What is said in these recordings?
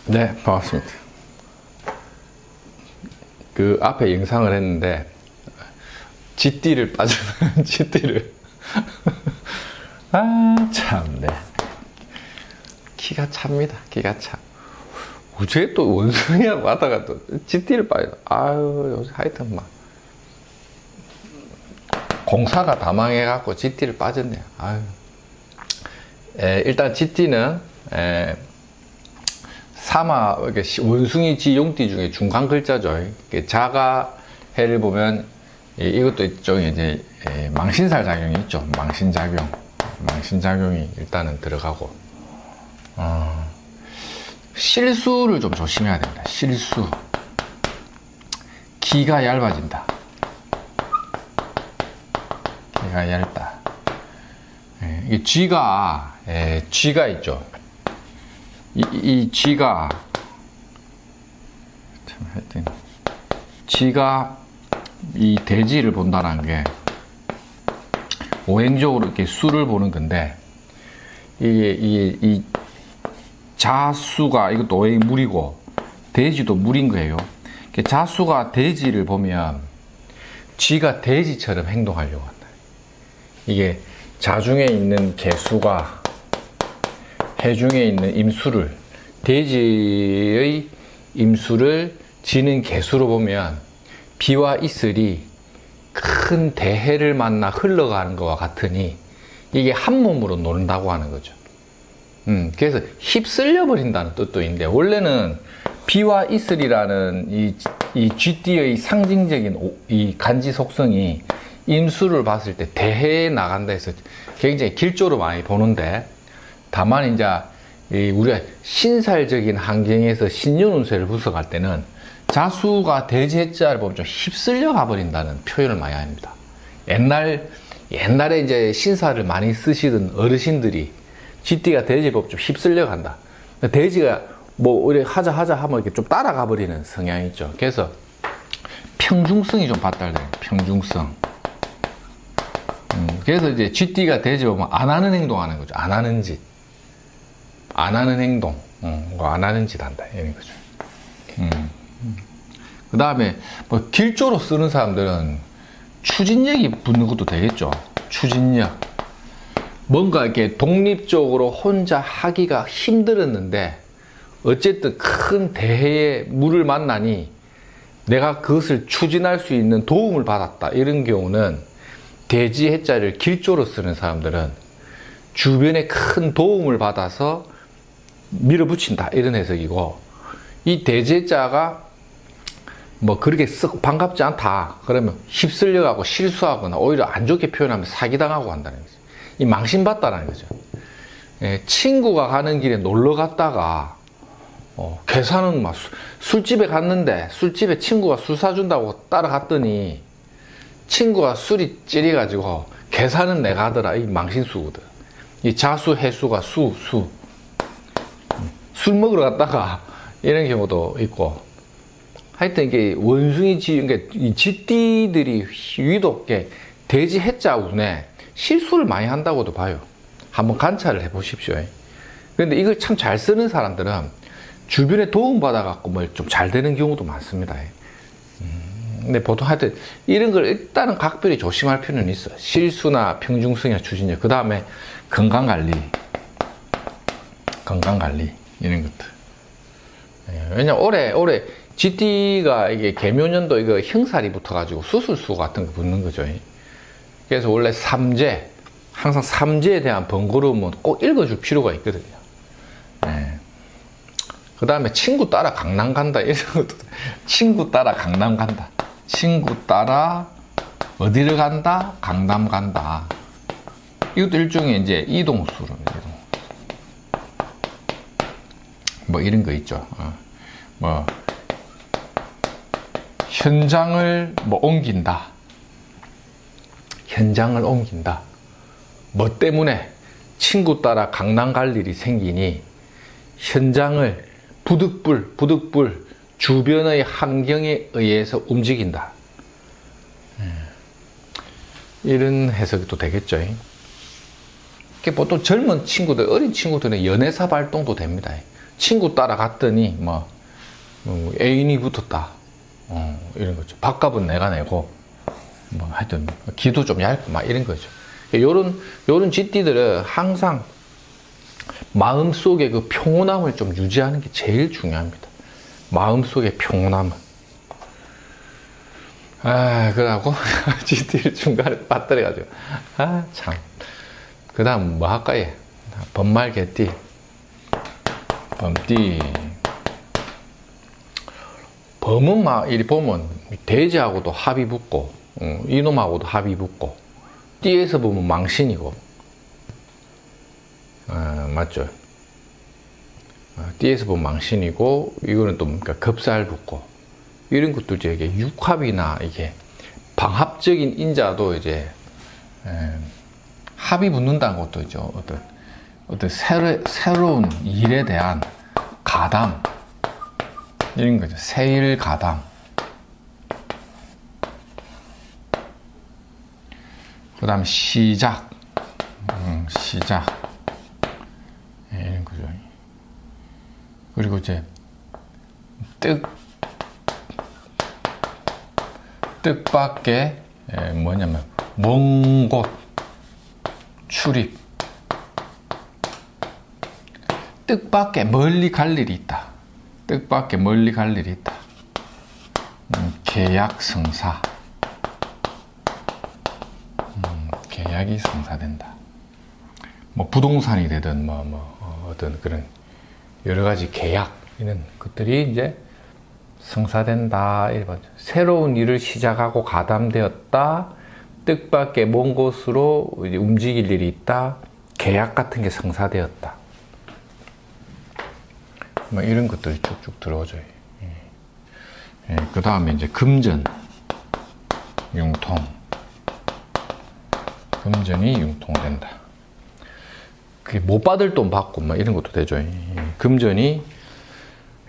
네, 반갑습니다. 그 앞에 영상을 했는데 쥐띠를 빠지면 쥐띠를 아 참네, 기가 찹니다. 기가 차. 어제 또 원숭이하고 하다가 또 쥐띠를 빠져. 아유, 요새 하여튼 막 공사가 다 망해갖고 쥐띠를 빠졌네요. 아유. 일단 쥐띠는 사마, 원숭이 쥐 용띠 중에 중간 글자죠. 자가 해를 보면 이것도 일종의 이제 망신살 작용이 있죠. 망신작용이 일단은 들어가고, 실수를 좀 조심해야 됩니다. 실수. 기가 얇아진다. 기가 얇다. 이게 쥐가 있죠. 이 쥐가 참 하여튼 쥐가 이 대지를 본다는 게 오행적으로 이렇게 수를 보는 건데, 이 자수가, 이것도 오행 물이고 대지도 물인 거예요. 자수가 대지를 보면 쥐가 대지처럼 행동하려고 한다. 이게 자중에 있는 개수가 해중에 있는 임수를, 대지의 임수를 지는 개수로 보면 비와 이슬이 큰 대해를 만나 흘러가는 것과 같으니 이게 한 몸으로 노는다고 하는 거죠. 그래서 휩쓸려 버린다는 뜻도 있는데, 원래는 비와 이슬이라는 이 쥐띠의 상징적인 이 간지 속성이 임수를 봤을 때 대해에 나간다 해서 굉장히 길조로 많이 보는데, 다만 이제 우리가 신살적인 환경에서 신년운세를 분석할 때는 자수가 대지해자를 보면 좀 휩쓸려 가버린다는 표현을 많이 합니다. 옛날에 이제 신사를 많이 쓰시던 어르신들이 쥐띠가 대지를 보면 좀 휩쓸려 간다. 대지가 뭐 우리 하자 하면 이렇게 좀 따라가 버리는 성향이 있죠. 그래서 평중성이 좀 발달돼요. 평중성. 그래서 이제 쥐띠가 대지 보면 안 하는 행동 하는 거죠. 안 하는 짓. 안 하는 행동. 안 하는 짓 한다. 이런 거죠. 그 다음에 뭐 길조로 쓰는 사람들은 추진력이 붙는 것도 되겠죠. 추진력. 뭔가 이렇게 독립적으로 혼자 하기가 힘들었는데 어쨌든 큰 대해에 물을 만나니 내가 그것을 추진할 수 있는 도움을 받았다. 이런 경우는 대지 해자를 길조로 쓰는 사람들은 주변에 큰 도움을 받아서 밀어붙인다. 이런 해석이고, 이 대지 해자가 뭐 그렇게 썩 반갑지 않다. 그러면 휩쓸려가고 실수하거나 오히려 안 좋게 표현하면 사기당하고 한다는 거죠. 이 망신받다라는 거죠. 친구가 가는 길에 놀러 갔다가 계산은 막 술집에 갔는데 술집에 친구가 술 사준다고 따라갔더니 친구가 술이 찌려가지고 계산은 내가 하더라. 이 망신수거든. 이 자수 해수가 술 먹으러 갔다가 이런 경우도 있고, 하여튼 이게 원숭이 이 쥐띠들이 유독 대지 해자 운에 실수를 많이 한다고도 봐요. 한번 관찰을 해 보십시오. 그런데 이걸 참 잘 쓰는 사람들은 주변에 도움받아갖고 뭐 좀 잘 되는 경우도 많습니다. 근데 보통 하여튼 이런 걸 일단은 각별히 조심할 필요는 있어. 실수나 평중성이나 추진력. 그 다음에 건강관리. 이런 것들. 왜냐면 올해 쥐띠가 이게 개묘년도 이거 형살이 붙어가지고 수술수 같은 거 붙는 거죠. 그래서 원래 삼재, 항상 삼재에 대한 번거로움은 꼭 읽어줄 필요가 있거든요. 그 다음에 친구 따라 강남 간다. 이런 것도. 친구 따라 강남 간다. 친구 따라 어디를 간다? 강남 간다. 이것도 일종의 이제 이동수로. 뭐 이런 거 있죠. 뭐 현장을 뭐 옮긴다. 현장을 옮긴다. 뭐 때문에 친구 따라 강남 갈 일이 생기니 현장을 부득불 주변의 환경에 의해서 움직인다. 이런 해석이 또 되겠죠. 보통 젊은 친구들, 어린 친구들은 연애사 발동도 됩니다. 친구 따라갔더니 애인이 붙었다. 이런 거죠. 밥값은 내가 내고 하여튼 기도 좀 얇고 막 이런 거죠. 요런 쥐띠들은 항상 마음속에 그 평온함을 좀 유지하는 게 제일 중요합니다. 마음속의 평온함은. 그러고 쥐띠를 중간에 빠뜨려가지고 참. 그 다음 뭐 할까요? 범말 개띠, 범띠. 범은 막 이리 보면 돼지하고도 합이 붙고 이놈하고도 합이 붙고, 띠에서 보면 망신이고, 맞죠? 띠에서 보면 망신이고, 이거는 또 그러니까 겁살 붙고, 이런 것도 이제 이게 육합이나 이게 방합적인 인자도 이제 합이 붙는다는 것도 있죠. 어떤 새로운 일에 대한 가담, 이런 거죠. 세일 가담. 그 다음 시작, 시작, 이런 거죠. 그리고 이제 뜻밖의 뭐냐면 먼 곳 출입, 뜻밖의 멀리 갈 일이 있다. 뜻밖의 멀리 갈 일이 있다. 계약 성사, 계약이 성사된다. 뭐 부동산이 되든 어떤 그런 여러 가지 계약, 이런 것들이 이제 성사된다. 새로운 일을 시작하고 가담되었다. 뜻밖의 먼 곳으로 이제 움직일 일이 있다. 계약 같은 게 성사되었다. 뭐 이런 것들이 쭉쭉 들어오죠. 그 다음에 이제 금전, 융통. 금전이 융통된다. 그게 못 받을 돈 받고 뭐 이런 것도 되죠. 금전이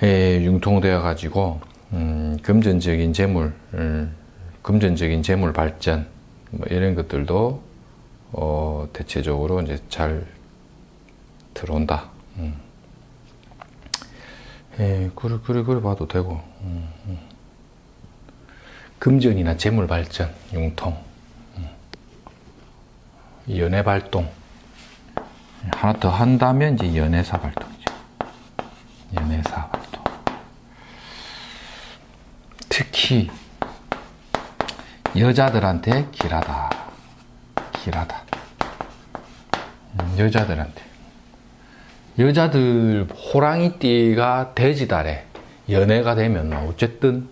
융통되어 가지고 금전적인 재물, 금전적인 재물 발전, 뭐 이런 것들도 대체적으로 이제 잘 들어온다. 그래 봐도 되고. 금전이나 재물 발전, 융통, 연애 발동. 하나 더 한다면 이제 연애사 발동이죠. 연애사 발동. 특히 여자들한테 길하다. 여자들한테. 여자들 호랑이띠가 돼지달에 연애가 되면 어쨌든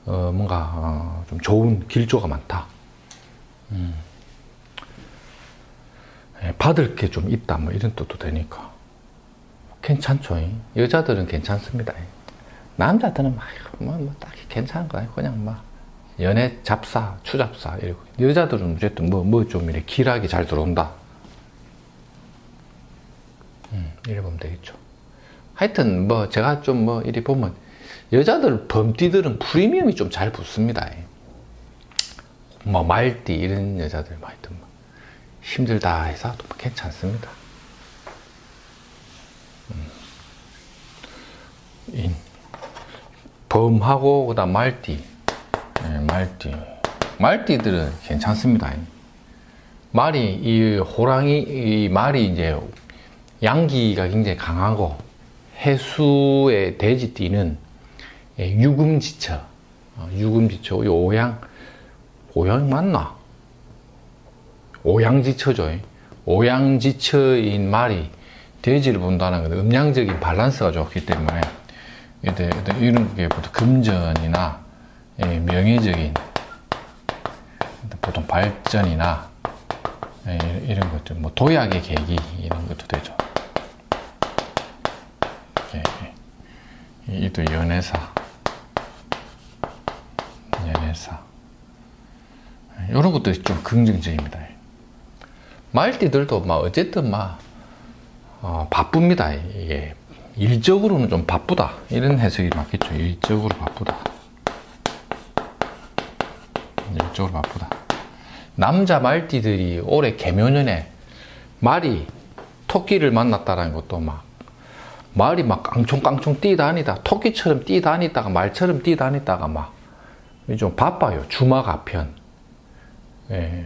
뭔가 좀 좋은 길조가 많다. 받을 게 좀 있다, 뭐 이런 뜻도 되니까 괜찮죠. 여자들은 괜찮습니다. 남자들은 뭐 딱히 괜찮은 거 아니고 그냥 막 연애 잡사, 추잡사 이러고. 여자들은 어쨌든 뭐 좀 이렇게 길하게 잘 들어온다. 이래 보면 되겠죠. 하여튼 뭐 제가 좀 뭐 이리 보면 여자들 범띠들은 프리미엄이 좀 잘 붙습니다. 뭐 말띠 이런 여자들 하여튼 뭐 힘들다 해서 또 괜찮습니다. 범하고 그다음 말띠. 말띠들은 괜찮습니다. 말이 이 말이 이제 양기가 굉장히 강하고, 해수의 돼지띠는 유금지처, 오양 맞나? 오양지처죠. 오양지처인 말이 돼지를 본다는 건 음양적인 밸런스가 좋기 때문에 이런 게 보통 금전이나 명예적인 보통 발전이나 이런 것들, 뭐 도약의 계기 이런 것도 되죠. 이 또 연애사 이런 것들이 좀 긍정적입니다. 말띠들도 막 어쨌든 막 바쁩니다. 이게 일적으로는 좀 바쁘다 이런 해석이 맞겠죠. 일적으로 바쁘다. 남자 말띠들이 올해 개묘년에 말이 토끼를 만났다라는 것도 막 말이 막 깡총깡총 뛰다니다 토끼처럼 뛰다니다가 말처럼 뛰다니다가 막 좀 바빠요. 주막 아편. 예.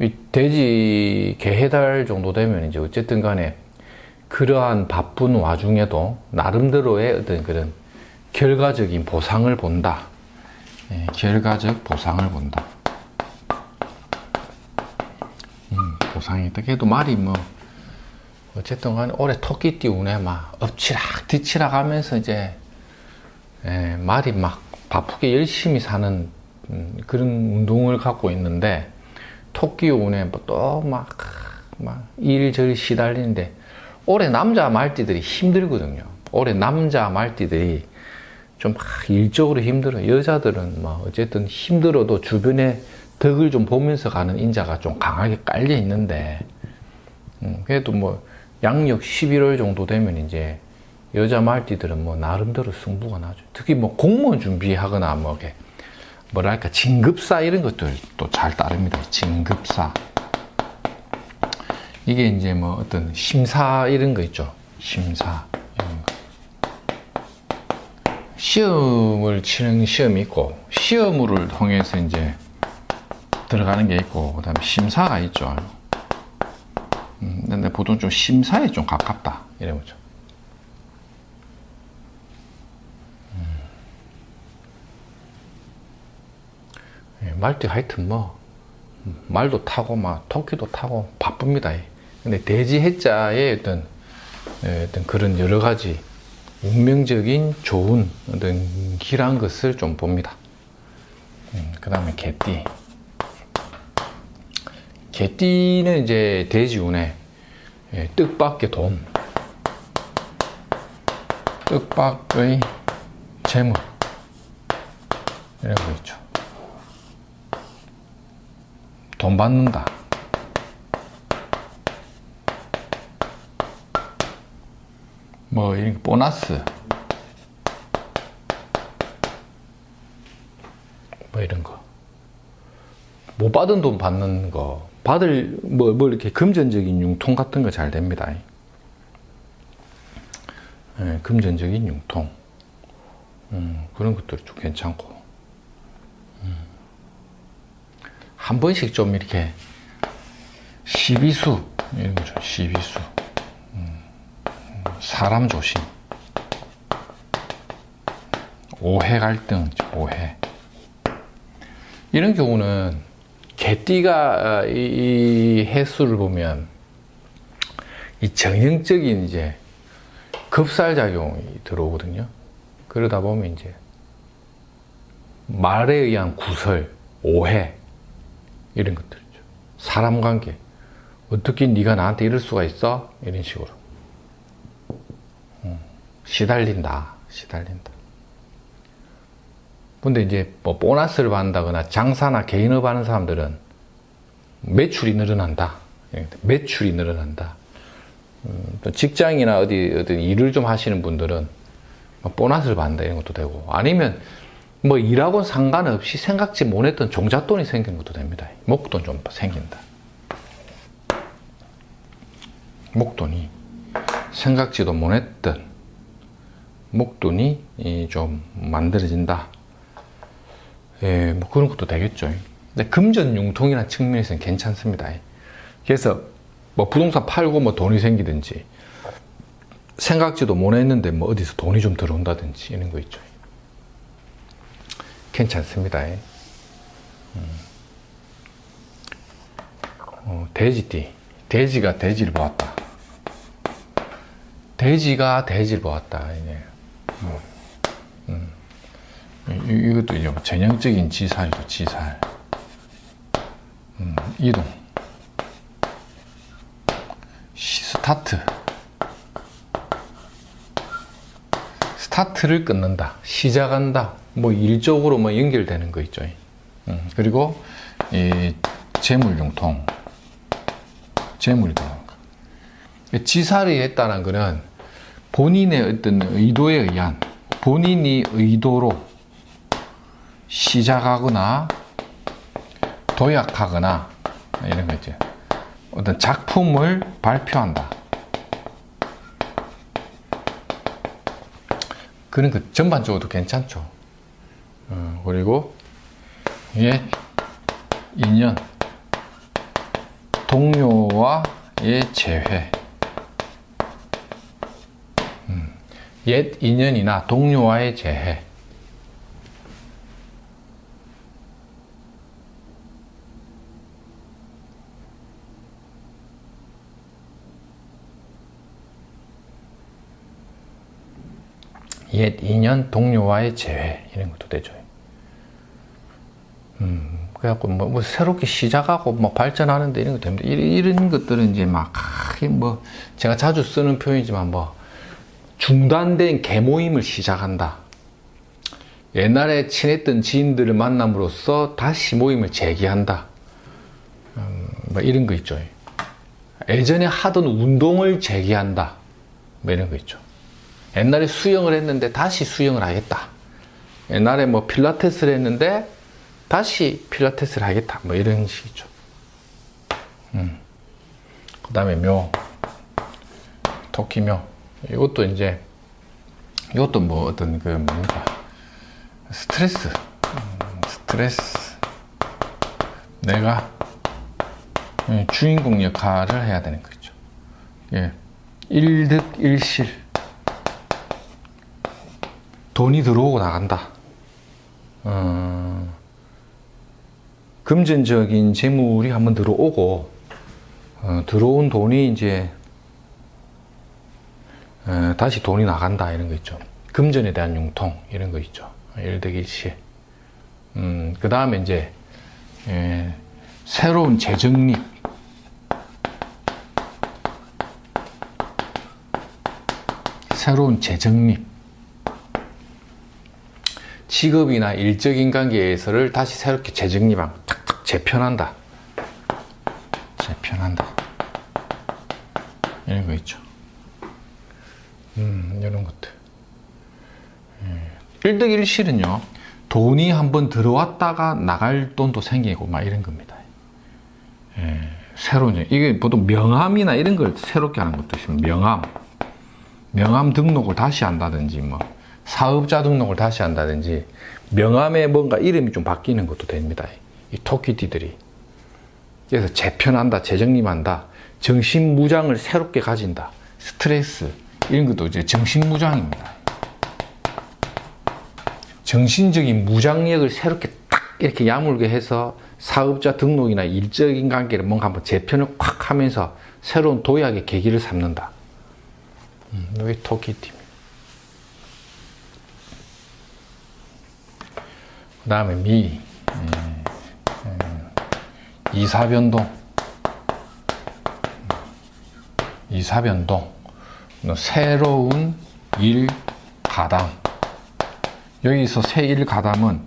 이 돼지 개해달 정도 되면 이제 어쨌든 간에 그러한 바쁜 와중에도 나름대로의 어떤 그런 결과적인 보상을 본다. 예, 결과적 보상을 본다. 보상이 있다. 그래도 말이 뭐 어쨌든 간에 올해 토끼 띄우네 막 엎치락 뒤치락 하면서 이제 예, 말이 막 바쁘게 열심히 사는 그런 운동을 갖고 있는데 토끼 운에 또 막 일저일 시달리는데 올해 남자 말띠들이 힘들거든요. 올해 남자 말띠들이 좀 막 일적으로 힘들어요. 여자들은 막 어쨌든 힘들어도 주변에 덕을 좀 보면서 가는 인자가 좀 강하게 깔려 있는데 그래도 뭐 양력 11월 정도 되면 이제 여자 말띠들은 뭐 나름대로 승부가 나죠. 특히 뭐 공무원 준비하거나 뭐 이렇게 뭐랄까 진급사 이런 것들 또 잘 따릅니다. 진급사. 이게 이제 뭐 어떤 심사 이런 거 있죠. 심사 이런 거. 시험을 치는 시험이 있고 시험을 통해서 이제 들어가는 게 있고 그다음에 심사가 있죠. 근데 보통 좀 심사에 좀 가깝다 이래 보죠. 말띠 하여튼 뭐 말도 타고 막 토끼도 타고 바쁩니다. 근데 돼지 해자의 어떤 그런 여러 가지 운명적인 좋은 어떤 길한 것을 좀 봅니다. 그 다음에 개띠. 개띠는 이제 돼지운에 뜻밖의 돈, 뜻밖의 재물 이런 거 있죠. 돈 받는다. 뭐 이런 보너스 뭐 이런 거 못 받은 돈 받는 거 받을 뭐 이렇게 금전적인 융통 같은 거 잘 됩니다. 네, 금전적인 융통 그런 것들이 좀 괜찮고 한 번씩 좀 이렇게 시비수 이런 거죠. 시비수 사람 조심 오해 갈등 오해 이런 경우는 개띠가 이 해수를 보면 이 정형적인 이제 급살작용이 들어오거든요. 그러다 보면 이제 말에 의한 구설 오해 이런 것들이죠. 사람 관계 어떻게 네가 나한테 이럴 수가 있어? 이런 식으로 시달린다. 근데 이제 뭐 보너스를 받는다거나 장사나 개인업 하는 사람들은 매출이 늘어난다. 또 직장이나 어디 일을 좀 하시는 분들은 뭐 보너스를 받는다 이런 것도 되고 아니면 뭐 일하고는 상관없이 생각지 못했던 종잣돈이 생긴 것도 됩니다. 목돈 좀 생긴다. 목돈이 생각지도 못했던 목돈이 좀 만들어진다. 예, 뭐 그런 것도 되겠죠. 근데 금전 융통이라는 측면에서는 괜찮습니다. 그래서 뭐 부동산 팔고 뭐 돈이 생기든지 생각지도 못했는데 뭐 어디서 돈이 좀 들어온다든지 이런 거 있죠. 괜찮습니다. 돼지띠. 돼지가 돼지를 보았다. 돼지가 돼지를 보았다. 이것도 이제 전형적인 지살이죠. 지살. 이동. 스타트. 스타트를 끊는다. 시작한다. 뭐 일적으로 뭐 연결되는 거 있죠. 그리고 이 재물융통. 재물이다. 지살이 했다는 거는 본인의 어떤 의도에 의한 본인이 의도로 시작하거나 도약하거나 이런 거 있죠. 어떤 작품을 발표한다. 그런 그 전반적으로도 괜찮죠. 그리고 옛 인연 동료와의 재회. 옛 인연이나 동료와의 재회. 옛 인연 동료와의 재회 이런 것도 되죠. 그래갖고 뭐 새롭게 시작하고 뭐 발전하는데 이런 것도 됩니다. 이런 것들은 이제 막 뭐 제가 자주 쓰는 표현이지만 뭐 중단된 계모임을 시작한다. 옛날에 친했던 지인들을 만남으로써 다시 모임을 재개한다. 뭐 이런 거 있죠. 예전에 하던 운동을 재개한다. 뭐 이런 거 있죠. 옛날에 수영을 했는데 다시 수영을 하겠다. 옛날에 뭐 필라테스를 했는데 다시 필라테스를 하겠다. 뭐 이런 식이죠. 그 다음에 묘, 토끼묘. 이것도 이제, 이것도 뭐 어떤 그 뭔가 스트레스. 내가 주인공 역할을 해야 되는 거죠. 예. 일득일실. 돈이 들어오고 나간다. 금전적인 재물이 한번 들어오고, 들어온 돈이 이제, 다시 돈이 나간다. 이런 거 있죠. 금전에 대한 융통. 이런 거 있죠. 일득일실. 그 다음에 이제, 새로운 재정립. 새로운 재정립. 직업이나 일적인 관계에서를 다시 새롭게 재정립하고 탁탁 재편한다. 재편한다. 이런 거 있죠. 이런 것들. 일득일실은요, 돈이 한번 들어왔다가 나갈 돈도 생기고 막 이런 겁니다. 새로운, 이게 보통 명함이나 이런 걸 새롭게 하는 것도 있습니다. 명함 등록을 다시 한다든지 뭐 사업자 등록을 다시 한다든지 명함에 뭔가 이름이 좀 바뀌는 것도 됩니다. 이 토끼띠들이. 그래서 재편한다, 재정립한다, 정신무장을 새롭게 가진다, 스트레스 이런 것도 이제 정신무장입니다. 정신적인 무장력을 새롭게 딱 이렇게 야물게 해서 사업자 등록이나 일적인 관계를 뭔가 한번 재편을 콱 하면서 새로운 도약의 계기를 삼는다. 이게 토끼띠. 그 다음에 미, 이사변동, 새로운 일 가담. 여기서 새 일 가담은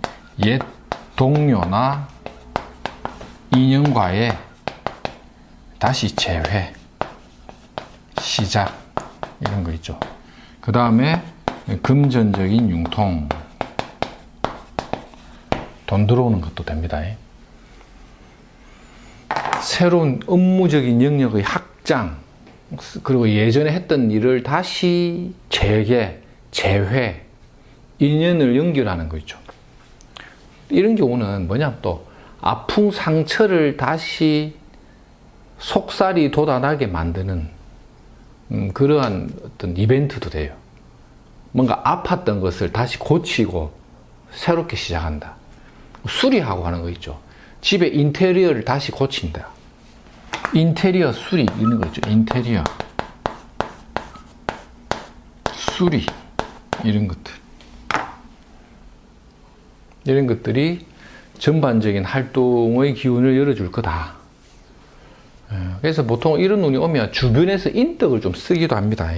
옛 동료나 인연과의 다시 재회, 시작 이런 거 있죠. 그 다음에 금전적인 융통. 돈 들어오는 것도 됩니다. 새로운 업무적인 영역의 확장, 그리고 예전에 했던 일을 다시 재개, 재회, 인연을 연결하는 거 있죠. 이런 경우는 뭐냐면 또 아픈 상처를 다시 속살이 돋아나게 만드는 그러한 어떤 이벤트도 돼요. 뭔가 아팠던 것을 다시 고치고 새롭게 시작한다. 수리하고 하는 거 있죠. 집에 인테리어를 다시 고친다. 인테리어 수리 이런 거 있죠. 인테리어 수리 이런 것들. 이런 것들이 전반적인 활동의 기운을 열어줄 거다. 그래서 보통 이런 운이 오면 주변에서 인덕을 좀 쓰기도 합니다.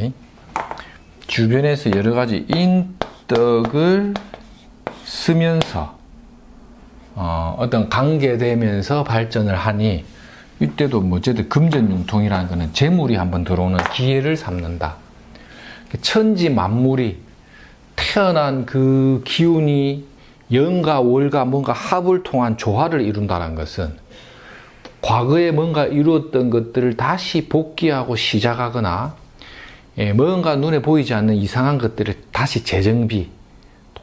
주변에서 여러 가지 인덕을 쓰면서 어떤 관계되면서 발전을 하니 이때도 뭐 어쨌든 금전융통이라는 거는 재물이 한번 들어오는 기회를 삼는다. 천지 만물이 태어난 그 기운이 연과 월과 뭔가 합을 통한 조화를 이룬다는 것은 과거에 뭔가 이루었던 것들을 다시 복귀하고 시작하거나 뭔가 눈에 보이지 않는 이상한 것들을 다시 재정비,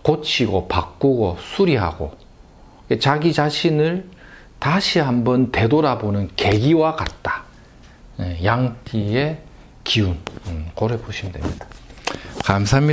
고치고 바꾸고 수리하고 자기 자신을 다시 한번 되돌아보는 계기와 같다. 양띠의 기운, 고려 보시면 됩니다. 감사합니다.